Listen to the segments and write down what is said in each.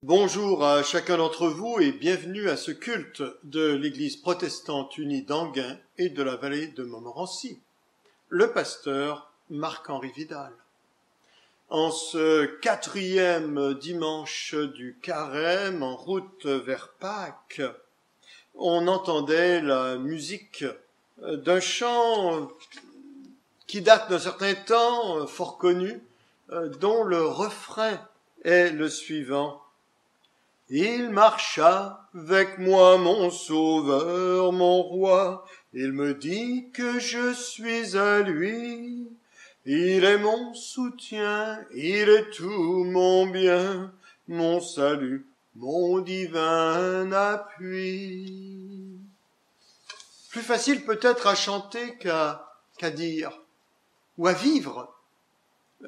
Bonjour à chacun d'entre vous et bienvenue à ce culte de l'Église protestante unie d'Anguin et de la vallée de Montmorency. Le pasteur Marc-Henri Vidal. En ce 4e dimanche du Carême, en route vers Pâques, on entendait la musique d'un chant qui date d'un certain temps, fort connu, dont le refrain est le suivant. Il marcha avec moi, mon sauveur, mon roi, il me dit que je suis à lui. Il est mon soutien, il est tout mon bien, mon salut, mon divin appui. Plus facile peut-être à chanter qu'à dire, ou à vivre.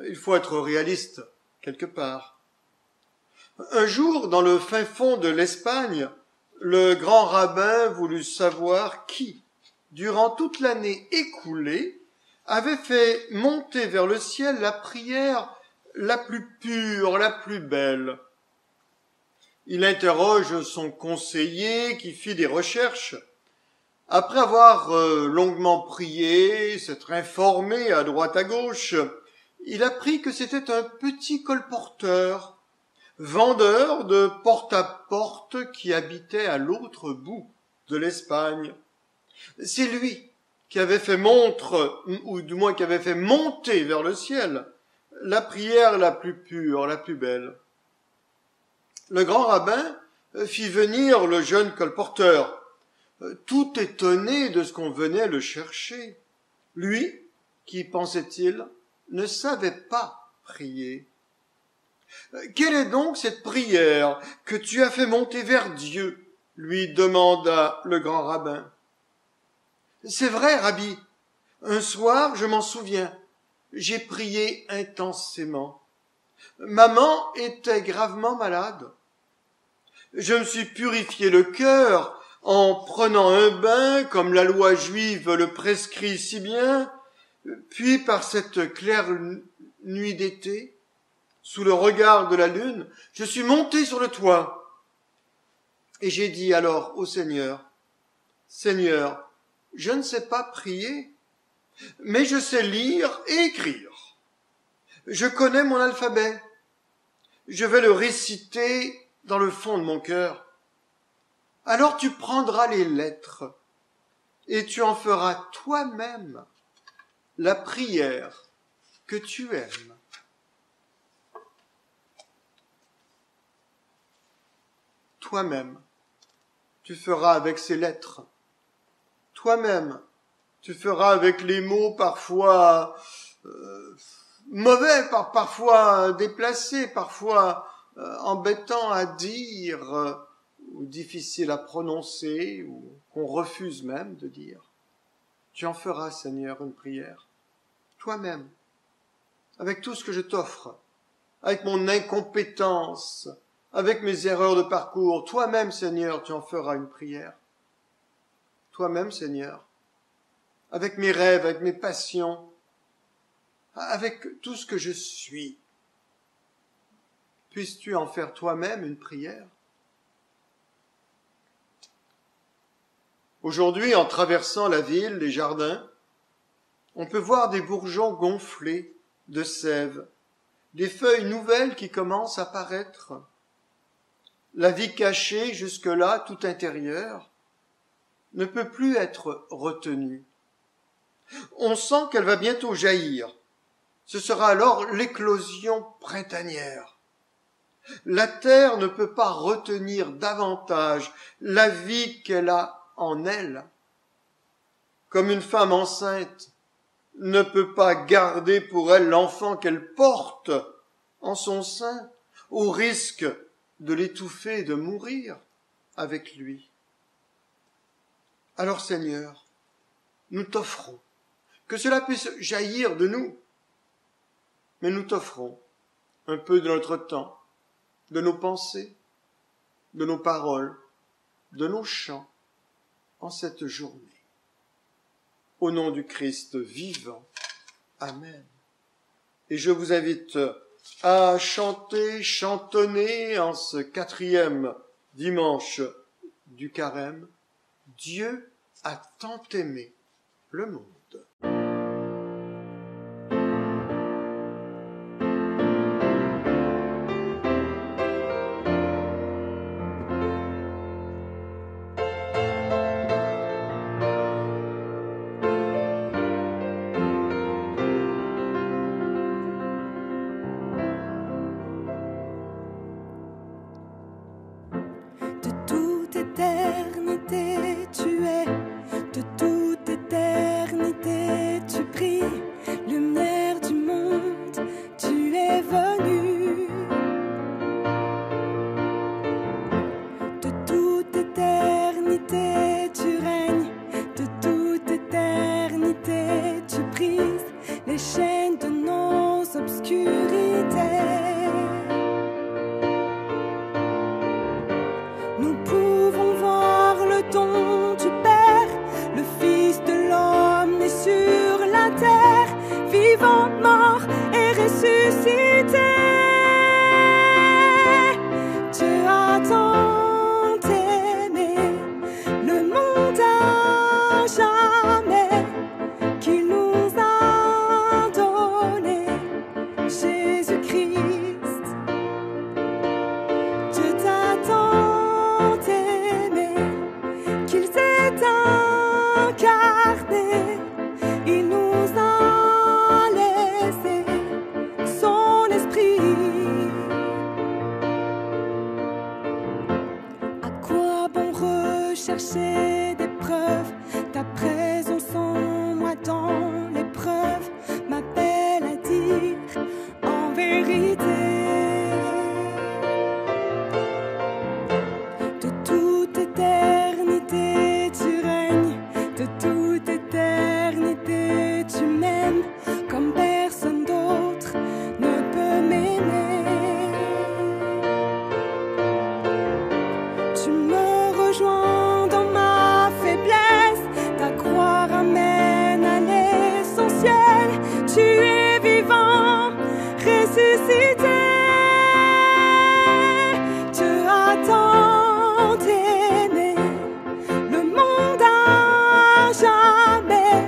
Il faut être réaliste quelque part. Un jour, dans le fin fond de l'Espagne, le grand rabbin voulut savoir qui, durant toute l'année écoulée, avait fait monter vers le ciel la prière la plus pure, la plus belle. Il interroge son conseiller qui fit des recherches. Après avoir longuement prié, s'être informé à droite à gauche, il apprit que c'était un petit colporteur, vendeur de porte-à-porte qui habitait à l'autre bout de l'Espagne. C'est lui qui avait fait ou du moins qui avait fait monter vers le ciel la prière la plus pure, la plus belle. Le grand rabbin fit venir le jeune colporteur, tout étonné de ce qu'on venait le chercher. Lui, qui, pensait-il, ne savait pas prier. « Quelle est donc cette prière que tu as fait monter vers Dieu ?» lui demanda le grand rabbin. « C'est vrai, Rabbi. Un soir, je m'en souviens, j'ai prié intensément. Maman était gravement malade. Je me suis purifié le cœur en prenant un bain comme la loi juive le prescrit si bien, puis par cette claire nuit d'été, sous le regard de la lune, je suis monté sur le toit. Et j'ai dit alors au Seigneur, « Seigneur, je ne sais pas prier, mais je sais lire et écrire. Je connais mon alphabet. Je vais le réciter dans le fond de mon cœur. Alors tu prendras les lettres et tu en feras toi-même la prière que tu aimes. » Toi-même, tu feras avec ces lettres. Toi-même, tu feras avec les mots parfois mauvais, parfois déplacés, parfois embêtants à dire, ou difficiles à prononcer, ou qu'on refuse même de dire. Tu en feras, Seigneur, une prière. Toi-même, avec tout ce que je t'offre, avec mon incompétence, avec mes erreurs de parcours, toi-même, Seigneur, tu en feras une prière. Toi-même, Seigneur, avec mes rêves, avec mes passions, avec tout ce que je suis, puisses-tu en faire toi-même une prière? Aujourd'hui, en traversant la ville, les jardins, on peut voir des bourgeons gonflés de sève, des feuilles nouvelles qui commencent à paraître. La vie cachée, jusque-là, tout intérieure, ne peut plus être retenue. On sent qu'elle va bientôt jaillir. Ce sera alors l'éclosion printanière. La terre ne peut pas retenir davantage la vie qu'elle a en elle. Comme une femme enceinte ne peut pas garder pour elle l'enfant qu'elle porte en son sein, au risque de l'étouffer et de mourir avec lui. Alors Seigneur, nous t'offrons, que cela puisse jaillir de nous, mais nous t'offrons un peu de notre temps, de nos pensées, de nos paroles, de nos chants en cette journée. Au nom du Christ vivant. Amen. Et je vous invite à chanter, chantonner en ce 4e dimanche du Carême. Dieu a tant aimé le monde. Tu es, de toute éternité tu brilles, lumière du monde, tu es venu. De toute éternité tu règnes, de toute éternité tu brises les chaînes de nos obscurités. Nous pouvons voir le don du Père, le Fils de l'homme né sur la terre, vivant, mort et ressuscité. Dieu a tant aimé le monde à jamais qu'il nous a donné Jésus-Christ. Dieu t'a tant aimé qu'il s'est incarné, il nous a laissé son esprit. À quoi bon rechercher des preuves? Ta présence en moi dans l'épreuve m'appelle à dire en vérité. De toute éternité tu règnes, de toute éternité tu m'aimes comme personne d'autre ne peut m'aimer. Tu me rejoins dans ma faiblesse, ta croix ramène à l'essentiel. Tu es vivant, ressuscité. Dieu a tant aimé le monde à jamais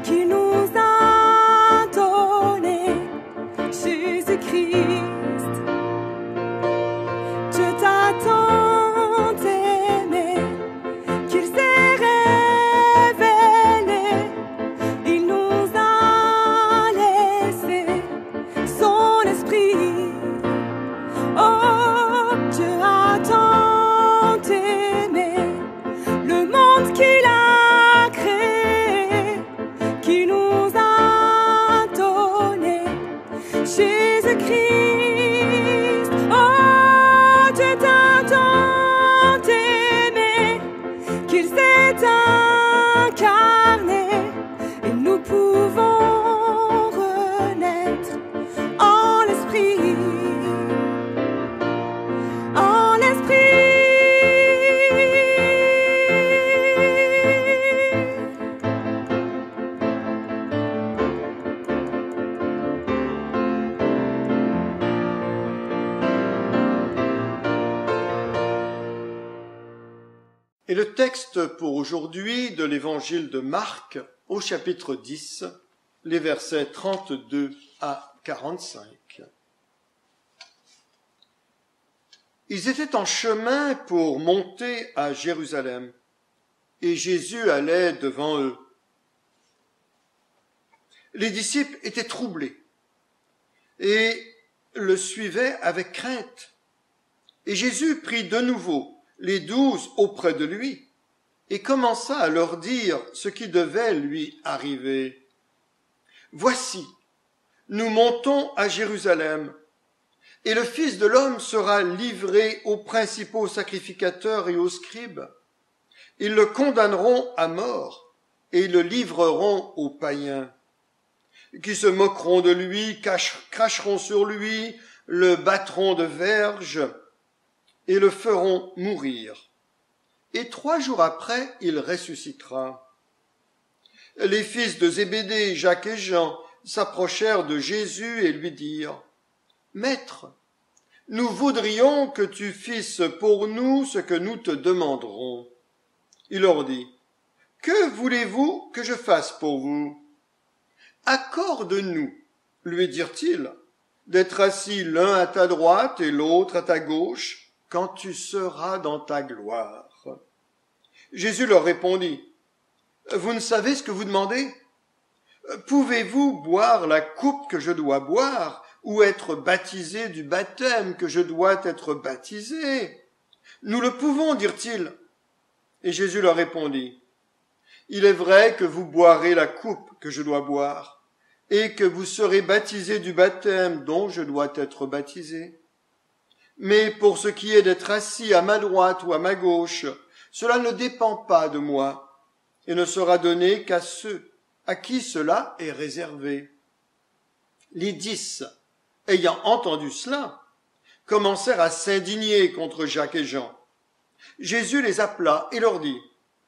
qu'il nous a donné Jésus-Christ. Dieu t'a tant aimé qu'il s'est révélé, il nous a laissé son esprit. Oh, Dieu a tant aimé le monde qu'il a créé, qu'il nous a donné Jésus-Christ. Oh, Dieu t'a tant aimé qu'il s'est incarné, et nous pouvons renaître en l'esprit. En l'esprit. Et le texte pour aujourd'hui de l'évangile de Marc au chapitre 10, les versets 32 à 45. Ils étaient en chemin pour monter à Jérusalem, et Jésus allait devant eux. Les disciples étaient troublés et le suivaient avec crainte. Et Jésus prit de nouveau les 12 auprès de lui et commença à leur dire ce qui devait lui arriver. « Voici, nous montons à Jérusalem, et le Fils de l'homme sera livré aux principaux sacrificateurs et aux scribes. Ils le condamneront à mort et ils le livreront aux païens, qui se moqueront de lui, cracheront sur lui, le battront de verges et le feront mourir. Et 3 jours après, il ressuscitera. » Les fils de Zébédée, Jacques et Jean, s'approchèrent de Jésus et lui dirent : Maître, nous voudrions que tu fisses pour nous ce que nous te demanderons. Il leur dit, que voulez-vous que je fasse pour vous? Accorde-nous, lui dirent-ils, d'être assis l'un à ta droite et l'autre à ta gauche quand tu seras dans ta gloire. Jésus leur répondit, vous ne savez ce que vous demandez? Pouvez-vous boire la coupe que je dois boire ou être baptisé du baptême que je dois être baptisé? Nous le pouvons, dirent-ils. Et Jésus leur répondit, il est vrai que vous boirez la coupe que je dois boire et que vous serez baptisés du baptême dont je dois être baptisé. Mais pour ce qui est d'être assis à ma droite ou à ma gauche, cela ne dépend pas de moi et ne sera donné qu'à ceux à qui cela est réservé. Les 10, ayant entendu cela, commencèrent à s'indigner contre Jacques et Jean. Jésus les appela et leur dit,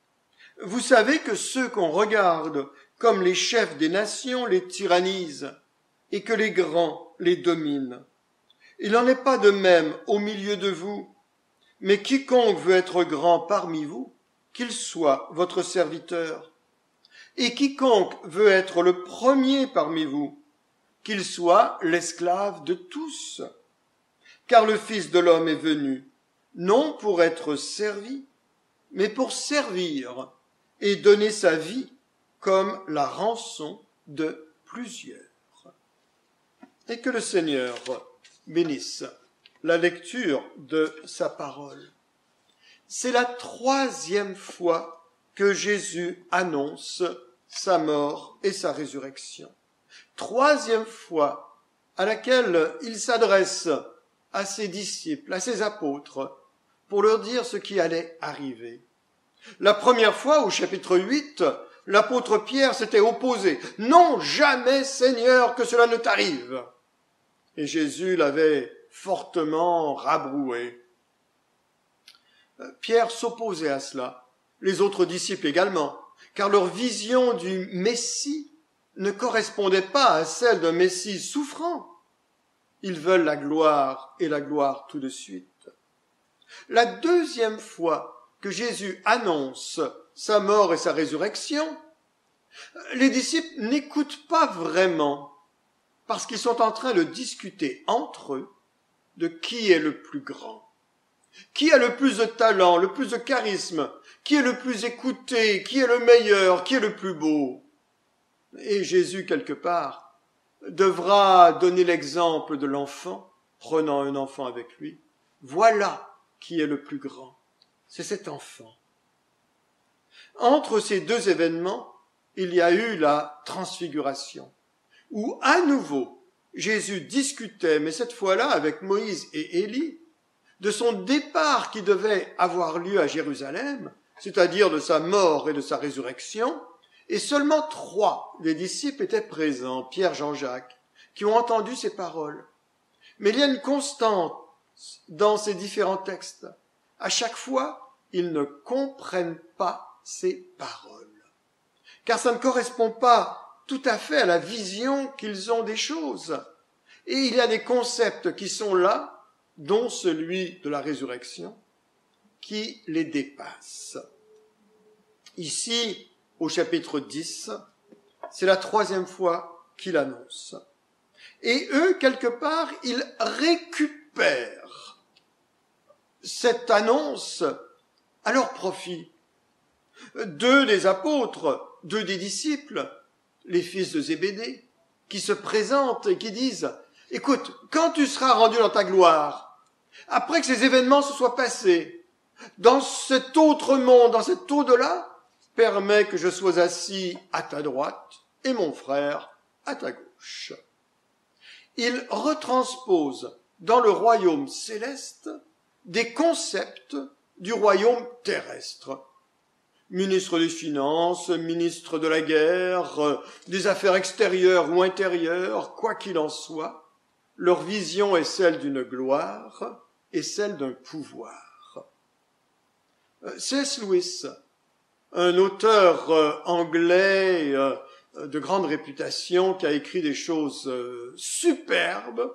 « Vous savez que ceux qu'on regarde comme les chefs des nations les tyrannisent et que les grands les dominent. Il n'en est pas de même au milieu de vous, mais quiconque veut être grand parmi vous, qu'il soit votre serviteur. Et quiconque veut être le premier parmi vous, qu'il soit l'esclave de tous. Car le Fils de l'homme est venu, non pour être servi, mais pour servir et donner sa vie comme la rançon de plusieurs. » Et que le Seigneur bénisse la lecture de sa parole. C'est la 3e fois que Jésus annonce sa mort et sa résurrection. 3e fois à laquelle il s'adresse à ses disciples, à ses apôtres, pour leur dire ce qui allait arriver. La première fois, au chapitre 8, l'apôtre Pierre s'était opposé. « Non, jamais, Seigneur, que cela ne t'arrive !» Et Jésus l'avait fortement rabroué. Pierre s'opposait à cela, les autres disciples également, car leur vision du Messie ne correspondait pas à celle d'un Messie souffrant. Ils veulent la gloire et la gloire tout de suite. La 2e fois que Jésus annonce sa mort et sa résurrection, les disciples n'écoutent pas vraiment parce qu'ils sont en train de discuter entre eux de qui est le plus grand, qui a le plus de talent, le plus de charisme, qui est le plus écouté, qui est le meilleur, qui est le plus beau. Et Jésus, quelque part, devra donner l'exemple de l'enfant, prenant un enfant avec lui. Voilà qui est le plus grand. C'est cet enfant. Entre ces deux événements, il y a eu la transfiguration, où à nouveau Jésus discutait, mais cette fois-là avec Moïse et Élie, de son départ qui devait avoir lieu à Jérusalem, c'est-à-dire de sa mort et de sa résurrection, et seulement 3 des disciples étaient présents, Pierre, Jean, Jacques, qui ont entendu ces paroles. Mais il y a une constante dans ces différents textes. À chaque fois, ils ne comprennent pas ces paroles, car ça ne correspond pas tout à fait à la vision qu'ils ont des choses. Et il y a des concepts qui sont là, dont celui de la résurrection, qui les dépassent. Ici, au chapitre 10, c'est la 3e fois qu'il annonce. Et eux, quelque part, ils récupèrent cette annonce à leur profit. 2 des apôtres, 2 des disciples, les fils de Zébédée, qui se présentent et qui disent « Écoute, quand tu seras rendu dans ta gloire, après que ces événements se soient passés, dans cet autre monde, dans cet au-delà, permets que je sois assis à ta droite et mon frère à ta gauche. » Ils retransposent dans le royaume céleste des concepts du royaume terrestre. Ministre des Finances, ministre de la guerre, des affaires extérieures ou intérieures, quoi qu'il en soit, leur vision est celle d'une gloire et celle d'un pouvoir. C.S. Lewis, un auteur anglais de grande réputation qui a écrit des choses superbes,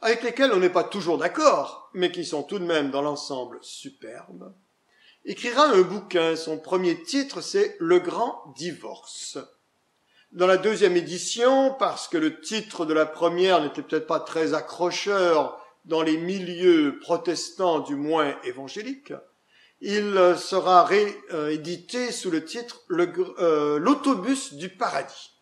avec lesquels on n'est pas toujours d'accord, mais qui sont tout de même dans l'ensemble superbes, écrira un bouquin. Son premier titre, c'est « Le grand divorce ». Dans la deuxième édition, parce que le titre de la première n'était peut-être pas très accrocheur dans les milieux protestants, du moins évangéliques, il sera réédité sous le titre « L'autobus du paradis ».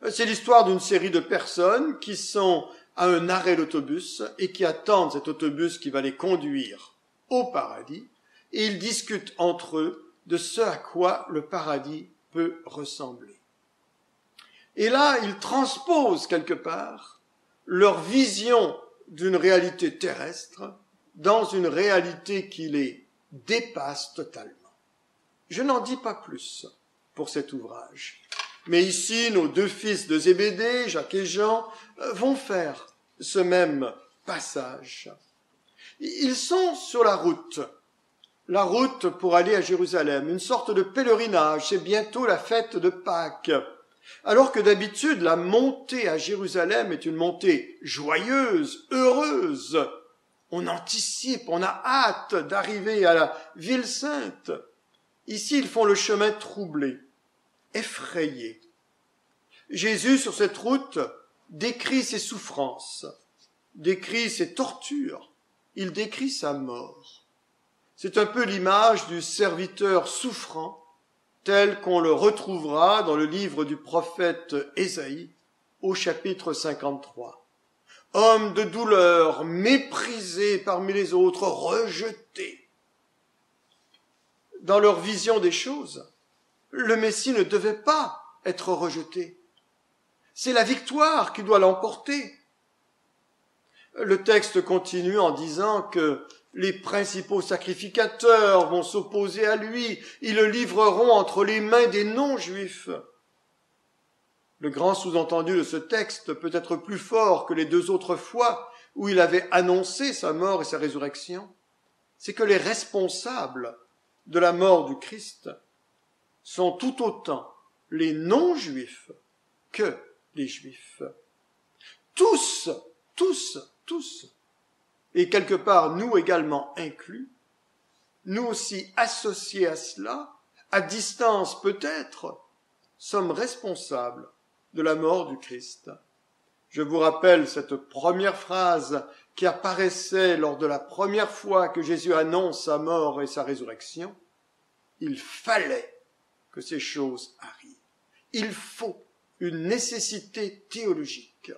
C'est l'histoire d'une série de personnes qui sont à un arrêt d'autobus et qui attendent cet autobus qui va les conduire au paradis, et ils discutent entre eux de ce à quoi le paradis peut ressembler. Et là, ils transposent quelque part leur vision d'une réalité terrestre dans une réalité qui les dépasse totalement. Je n'en dis pas plus pour cet ouvrage. Mais ici, nos deux fils de Zébédée, Jacques et Jean, vont faire ce même passage. Ils sont sur la route pour aller à Jérusalem, une sorte de pèlerinage, c'est bientôt la fête de Pâques. Alors que d'habitude, la montée à Jérusalem est une montée joyeuse, heureuse. On anticipe, on a hâte d'arriver à la ville sainte. Ici, ils font le chemin troublé, effrayé. Jésus, sur cette route, décrit ses souffrances, décrit ses tortures, il décrit sa mort. C'est un peu l'image du serviteur souffrant, tel qu'on le retrouvera dans le livre du prophète Ésaïe, au chapitre 53. Homme de douleur, méprisé parmi les autres, rejeté. Dans leur vision des choses, le Messie ne devait pas être rejeté. C'est la victoire qui doit l'emporter. Le texte continue en disant que les principaux sacrificateurs vont s'opposer à lui, ils le livreront entre les mains des non-juifs. Le grand sous-entendu de ce texte peut être plus fort que les deux autres fois où il avait annoncé sa mort et sa résurrection. C'est que les responsables de la mort du Christ sont tout autant les non-juifs que les juifs. Tous, et quelque part nous également inclus, nous aussi associés à cela, à distance peut-être, sommes responsables de la mort du Christ. Je vous rappelle cette première phrase qui apparaissait lors de la première fois que Jésus annonce sa mort et sa résurrection. Il fallait que ces choses arrivent. Il faut une nécessité théologique.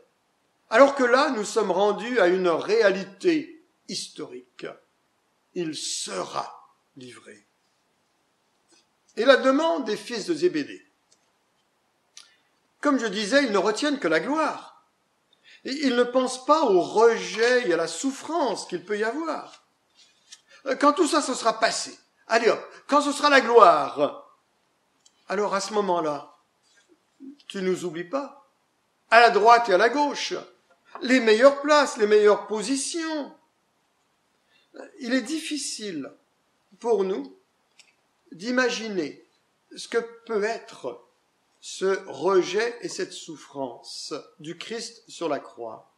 Alors que là, nous sommes rendus à une réalité historique. Il sera livré. Et la demande des fils de Zébédée. Comme je disais, ils ne retiennent que la gloire. Et ils ne pensent pas au rejet et à la souffrance qu'il peut y avoir. Quand tout ça, ce sera passé, allez hop, quand ce sera la gloire, alors à ce moment-là, tu nous oublies pas, à la droite et à la gauche, les meilleures places, les meilleures positions. Il est difficile pour nous d'imaginer ce que peut être ce rejet et cette souffrance du Christ sur la croix.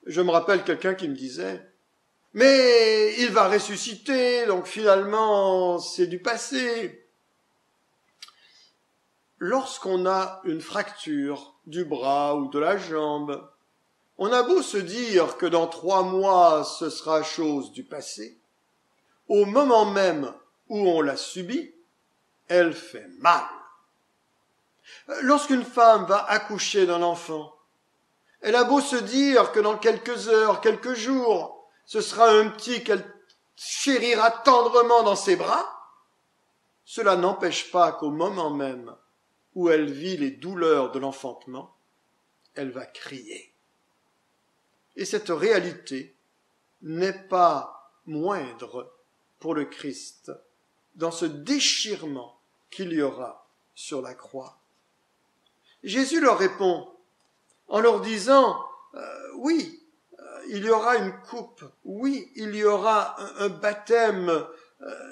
Je me rappelle quelqu'un qui me disait « Mais il va ressusciter, donc finalement c'est du passé. » Lorsqu'on a une fracture du bras ou de la jambe, on a beau se dire que dans 3 mois ce sera chose du passé, au moment même où on l'a subie, elle fait mal. Lorsqu'une femme va accoucher d'un enfant, elle a beau se dire que dans quelques heures, quelques jours, ce sera un petit qu'elle chérira tendrement dans ses bras, cela n'empêche pas qu'au moment même où elle vit les douleurs de l'enfantement, elle va crier. Et cette réalité n'est pas moindre pour le Christ dans ce déchirement qu'il y aura sur la croix. Jésus leur répond en leur disant oui, il y aura une coupe, oui, il y aura un baptême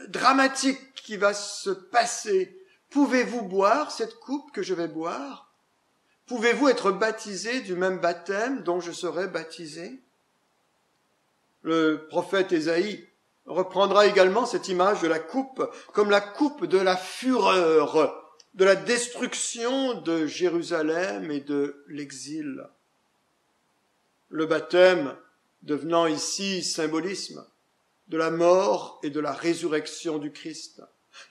dramatique qui va se passer. Pouvez-vous boire cette coupe que je vais boire? Pouvez-vous être baptisé du même baptême dont je serai baptisé? Le prophète Ésaïe reprendra également cette image de la coupe comme la coupe de la fureur, de la destruction de Jérusalem et de l'exil. Le baptême devenant ici symbolisme de la mort et de la résurrection du Christ.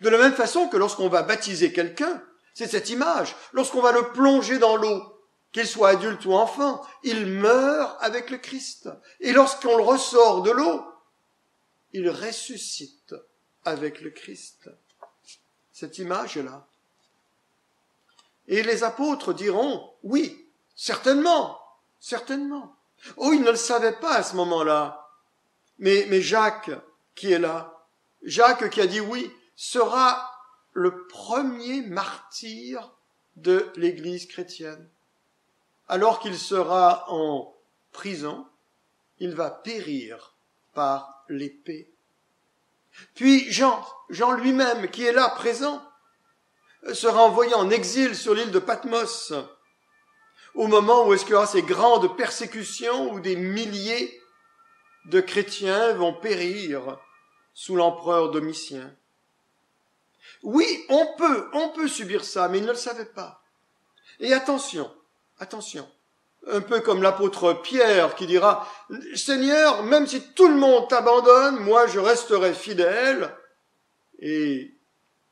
De la même façon que lorsqu'on va baptiser quelqu'un, c'est cette image, lorsqu'on va le plonger dans l'eau, qu'il soit adulte ou enfant, il meurt avec le Christ. Et lorsqu'on le ressort de l'eau, il ressuscite avec le Christ. Cette image est là. Et les apôtres diront, oui, certainement, certainement. Oh, ils ne le savaient pas à ce moment-là. Mais Jacques, qui est là, Jacques qui a dit oui, sera le premier martyr de l'Église chrétienne. Alors qu'il sera en prison, il va périr par l'épée. Puis Jean lui-même, qui est là présent, sera envoyé en exil sur l'île de Patmos, au moment où est-ce qu'il y aura ces grandes persécutions où des milliers de chrétiens vont périr sous l'empereur Domitien. Oui, on peut subir ça, mais ils ne le savaient pas. Et attention, un peu comme l'apôtre Pierre qui dira « Seigneur, même si tout le monde t'abandonne, moi je resterai fidèle. » Et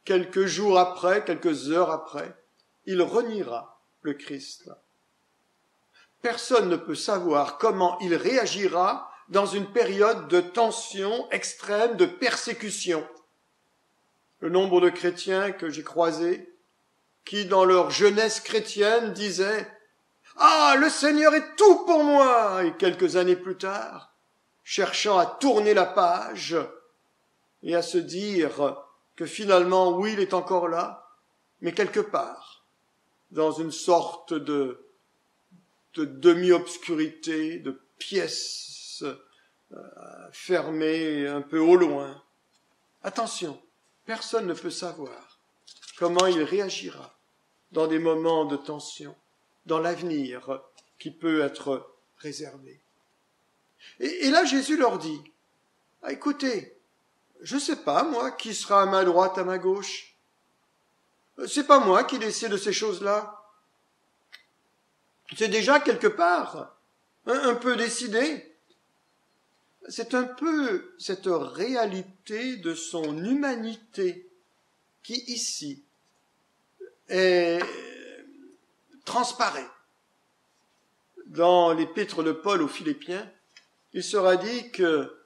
quelques jours après, quelques heures après, il reniera le Christ. Personne ne peut savoir comment il réagira dans une période de tension extrême, de persécution. Le nombre de chrétiens que j'ai croisés, qui dans leur jeunesse chrétienne disaient « Ah, le Seigneur est tout pour moi !» et quelques années plus tard, cherchant à tourner la page et à se dire que finalement, oui, il est encore là, mais quelque part, dans une sorte de demi-obscurité, de pièce fermée un peu au loin. Attention, personne ne peut savoir comment il réagira dans des moments de tension, dans l'avenir qui peut être réservé. Et là, Jésus leur dit, « Écoutez, je ne sais pas, moi, qui sera à ma droite, à ma gauche. C'est pas moi qui décide de ces choses-là. C'est déjà quelque part un peu décidé. » C'est un peu cette réalité de son humanité qui, ici, transparaît. Dans l'épître de Paul aux Philippiens, il sera dit que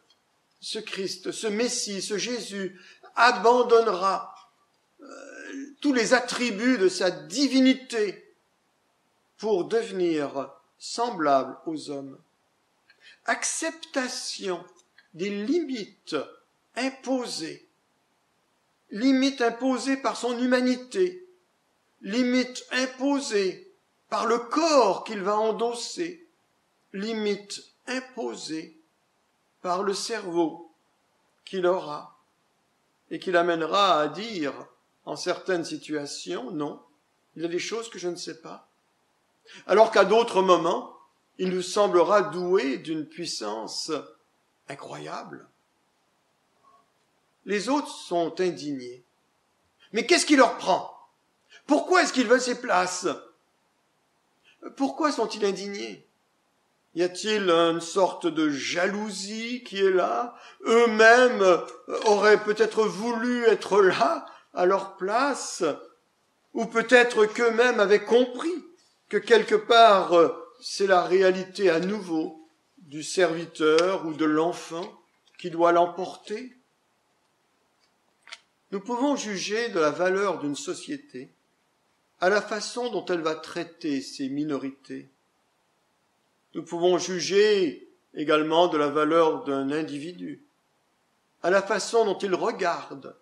ce Christ, ce Messie, ce Jésus abandonnera tous les attributs de sa divinité pour devenir semblable aux hommes. Acceptation des limites imposées par son humanité, limites imposées par le corps qu'il va endosser, limites imposées par le cerveau qu'il aura et qui l'amènera à dire en certaines situations, non, il y a des choses que je ne sais pas. Alors qu'à d'autres moments, il nous semblera doué d'une puissance incroyable. Les autres sont indignés. Mais qu'est-ce qui leur prend? Pourquoi est-ce qu'ils veulent ces places? Pourquoi sont-ils indignés? Y a-t-il une sorte de jalousie qui est là? Eux-mêmes auraient peut-être voulu être là, à leur place, ou peut-être qu'eux-mêmes avaient compris que quelque part c'est la réalité à nouveau du serviteur ou de l'enfant qui doit l'emporter. Nous pouvons juger de la valeur d'une société à la façon dont elle va traiter ses minorités. Nous pouvons juger également de la valeur d'un individu à la façon dont il regarde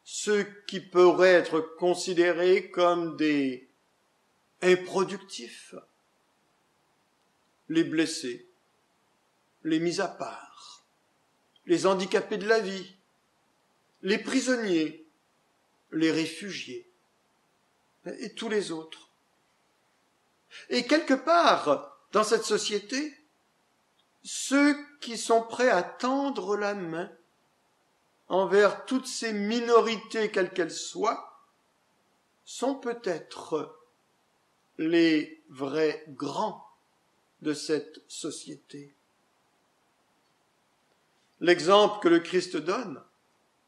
ceux qui pourraient être considérés comme des improductifs, les blessés, les mis à part, les handicapés de la vie, les prisonniers, les réfugiés et tous les autres. Et quelque part, dans cette société, ceux qui sont prêts à tendre la main envers toutes ces minorités, quelles qu'elles soient, sont peut-être les vrais grands de cette société. L'exemple que le Christ donne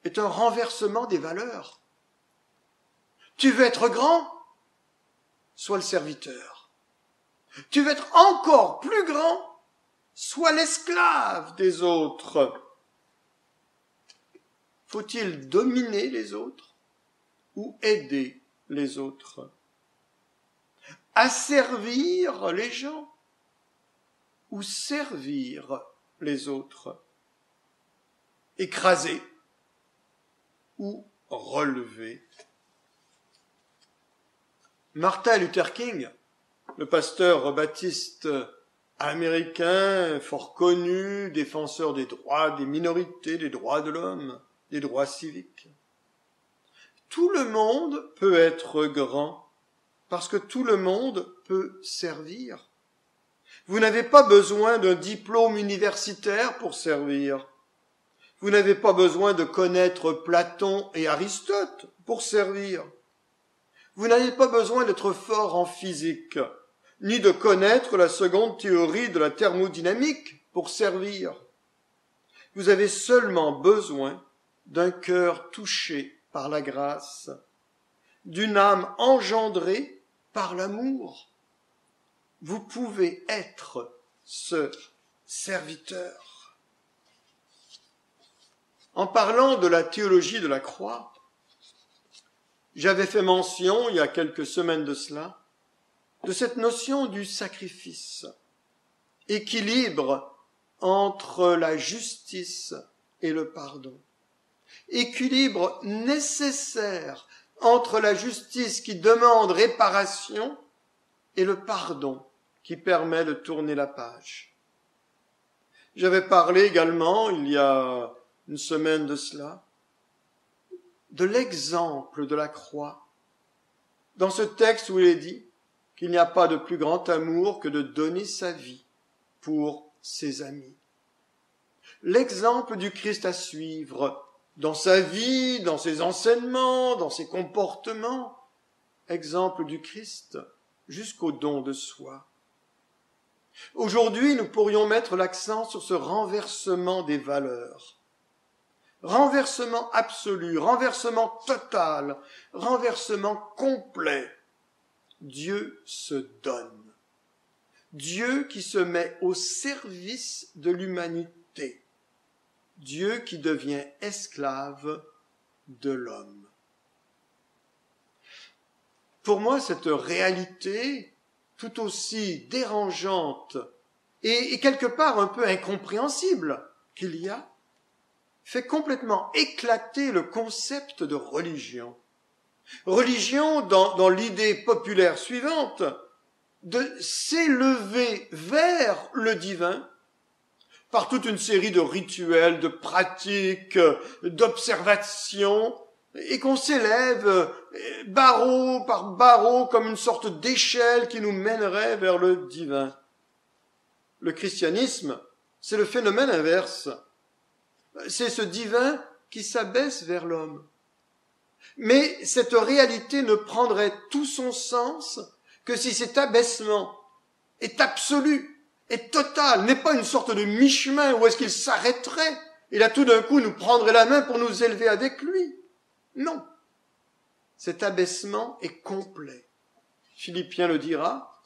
est un renversement des valeurs. Tu veux être grand? Sois le serviteur. Tu veux être encore plus grand? Sois l'esclave des autres. Faut-il dominer les autres ou aider les autres? Asservir les gens ou servir les autres? Écraser ou relever? Martin Luther King, le pasteur baptiste américain, fort connu, défenseur des droits des minorités, des droits de l'homme, des droits civiques. Tout le monde peut être grand parce que tout le monde peut servir. Vous n'avez pas besoin d'un diplôme universitaire pour servir. Vous n'avez pas besoin de connaître Platon et Aristote pour servir. Vous n'avez pas besoin d'être fort en physique, ni de connaître la seconde théorie de la thermodynamique pour servir. Vous avez seulement besoin d'un cœur touché par la grâce, d'une âme engendrée par l'amour. Vous pouvez être ce serviteur. En parlant de la théologie de la croix, j'avais fait mention, il y a quelques semaines de cela, de cette notion du sacrifice, équilibre entre la justice et le pardon, équilibre nécessaire entre la justice qui demande réparation et le pardon qui permet de tourner la page. J'avais parlé également, il y a une semaine de cela, de l'exemple de la croix, dans ce texte où il est dit qu'il n'y a pas de plus grand amour que de donner sa vie pour ses amis. L'exemple du Christ à suivre dans sa vie, dans ses enseignements, dans ses comportements, exemple du Christ jusqu'au don de soi. Aujourd'hui, nous pourrions mettre l'accent sur ce renversement des valeurs. Renversement absolu, renversement total, renversement complet. Dieu se donne. Dieu qui se met au service de l'humanité. Dieu qui devient esclave de l'homme. Pour moi, cette réalité, tout aussi dérangeante et quelque part un peu incompréhensible qu'il y a, fait complètement éclater le concept de religion. Religion dans l'idée populaire suivante, de s'élever vers le divin par toute une série de rituels, de pratiques, d'observations, et qu'on s'élève barreau par barreau comme une sorte d'échelle qui nous mènerait vers le divin. Le christianisme, c'est le phénomène inverse. C'est ce divin qui s'abaisse vers l'homme. Mais cette réalité ne prendrait tout son sens que si cet abaissement est absolu, est total, n'est pas une sorte de mi-chemin où est-ce qu'il s'arrêterait et là tout d'un coup nous prendrait la main pour nous élever avec lui. Non. Cet abaissement est complet. Philippiens le dira,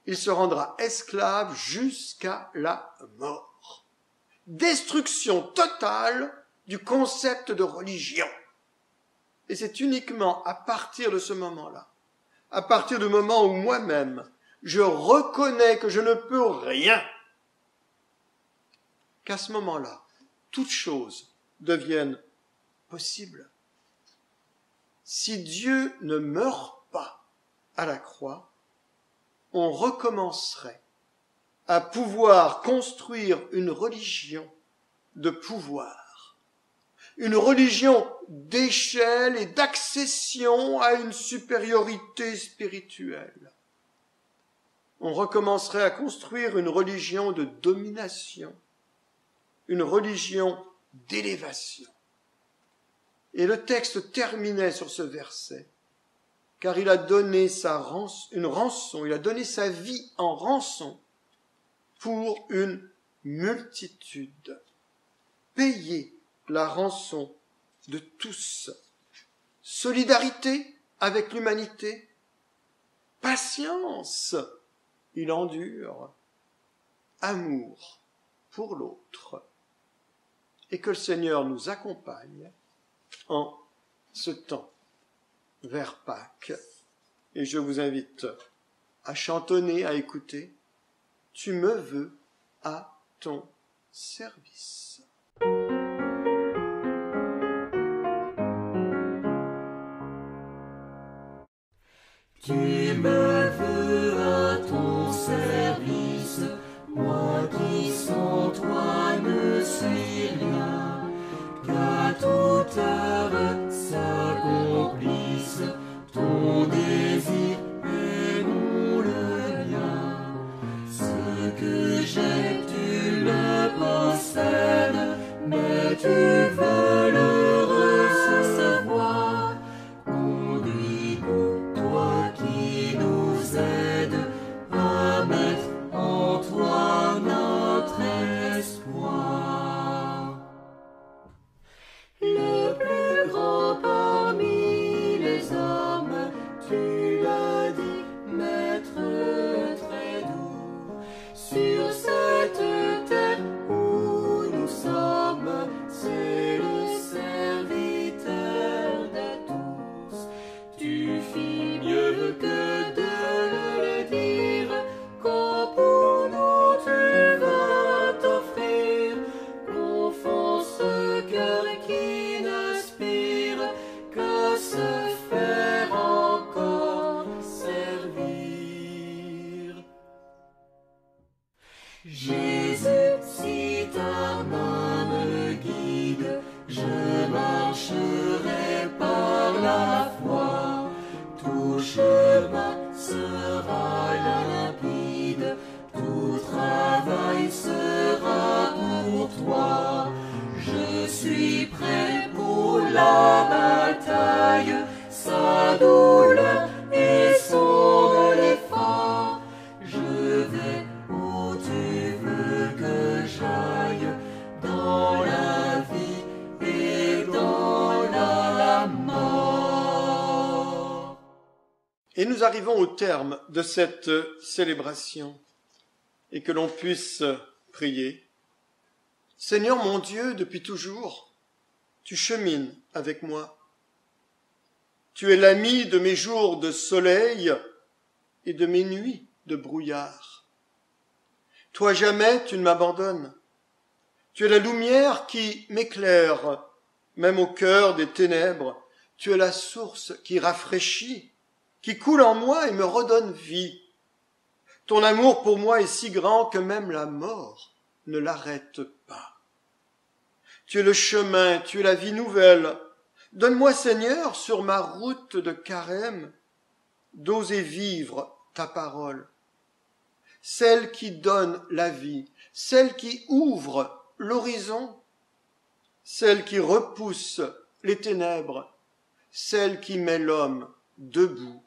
il se rendra esclave jusqu'à la mort. Destruction totale du concept de religion. Et c'est uniquement à partir de ce moment-là, à partir du moment où moi-même, je reconnais que je ne peux rien, qu'à ce moment-là, toutes choses deviennent possibles. Si Dieu ne meurt pas à la croix, on recommencerait à pouvoir construire une religion de pouvoir, une religion d'échelle et d'accession à une supériorité spirituelle. on recommencerait à construire une religion de domination, une religion d'élévation. Et le texte terminait sur ce verset, car il a donné une rançon, il a donné sa vie en rançon pour une multitude. Payer la rançon de tous. Solidarité avec l'humanité. Patience, il endure. Amour pour l'autre. Et que le Seigneur nous accompagne en ce temps vers Pâques. Et je vous invite à chantonner, à écouter. Tu me veux à ton service. Tu me veux à ton service, moi qui sans toi ne suis rien, qu'à toute heure s'accomplisse ton désir et non le mien. Ce que j'ai, tu le possèdes, mais tu veux le recevoir. Conduis-nous, toi qui nous aides, à mettre en toi notre espoir. Le plus grand parmi les hommes, tu l'as dit, maître très doux, sur cette terre où nous sommes, c'est le serviteur de tous. Tu fis mieux que de le dire, quand pour nous tu vas t'offrir, confond ce cœur qui n'aspire qu'à se faire encore servir. Jésus, si ta main me guide, je marcherai par la foi. Tout chemin sera limpide, tout travail sera pour toi. Je suis prêt pour la bataille, sa douleur et son effort. Je vais où tu veux que j'aille, dans la vie et dans la mort. Et nous arrivons au terme de cette célébration et que l'on puisse prier. Seigneur mon Dieu, depuis toujours, tu chemines avec moi. Tu es l'ami de mes jours de soleil et de mes nuits de brouillard. Toi jamais tu ne m'abandonnes. Tu es la lumière qui m'éclaire, même au cœur des ténèbres. Tu es la source qui rafraîchit, qui coule en moi et me redonne vie. Ton amour pour moi est si grand que même la mort ne l'arrête pas. Tu es le chemin, tu es la vie nouvelle. Donne-moi, Seigneur, sur ma route de carême, d'oser vivre ta parole, celle qui donne la vie, celle qui ouvre l'horizon, celle qui repousse les ténèbres, celle qui met l'homme debout.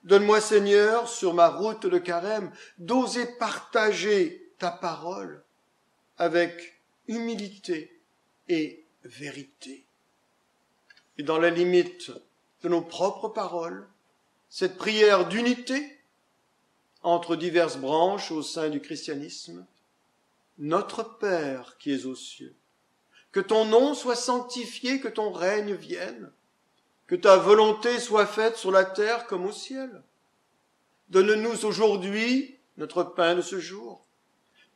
Donne-moi, Seigneur, sur ma route de carême, d'oser partager ta parole avec humilité et vérité. Et dans la limite de nos propres paroles, cette prière d'unité entre diverses branches au sein du christianisme, notre Père qui es aux cieux, que ton nom soit sanctifié, que ton règne vienne, que ta volonté soit faite sur la terre comme au ciel. Donne-nous aujourd'hui notre pain de ce jour.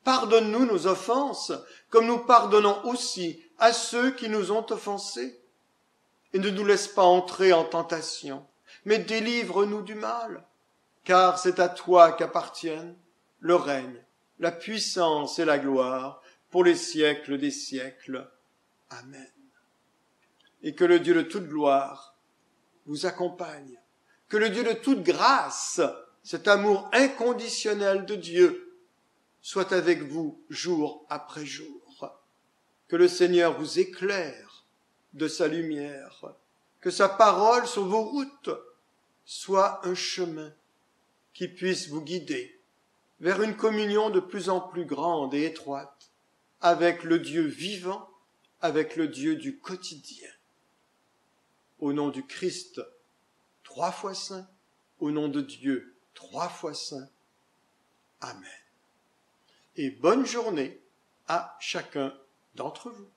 Pardonne-nous nos offenses, comme nous pardonnons aussi à ceux qui nous ont offensés. Et ne nous laisse pas entrer en tentation, mais délivre-nous du mal, car c'est à toi qu'appartiennent le règne, la puissance et la gloire pour les siècles des siècles. Amen. Et que le Dieu de toute gloire vous accompagne, que le Dieu de toute grâce cet amour inconditionnel de Dieu soit avec vous jour après jour. Que le Seigneur vous éclaire de sa lumière, que sa parole sur vos routes soit un chemin qui puisse vous guider vers une communion de plus en plus grande et étroite avec le Dieu vivant, avec le Dieu du quotidien. Au nom du Christ, 3 fois saint, au nom de Dieu, 3 fois saint. Amen. Et bonne journée à chacun d'entre vous.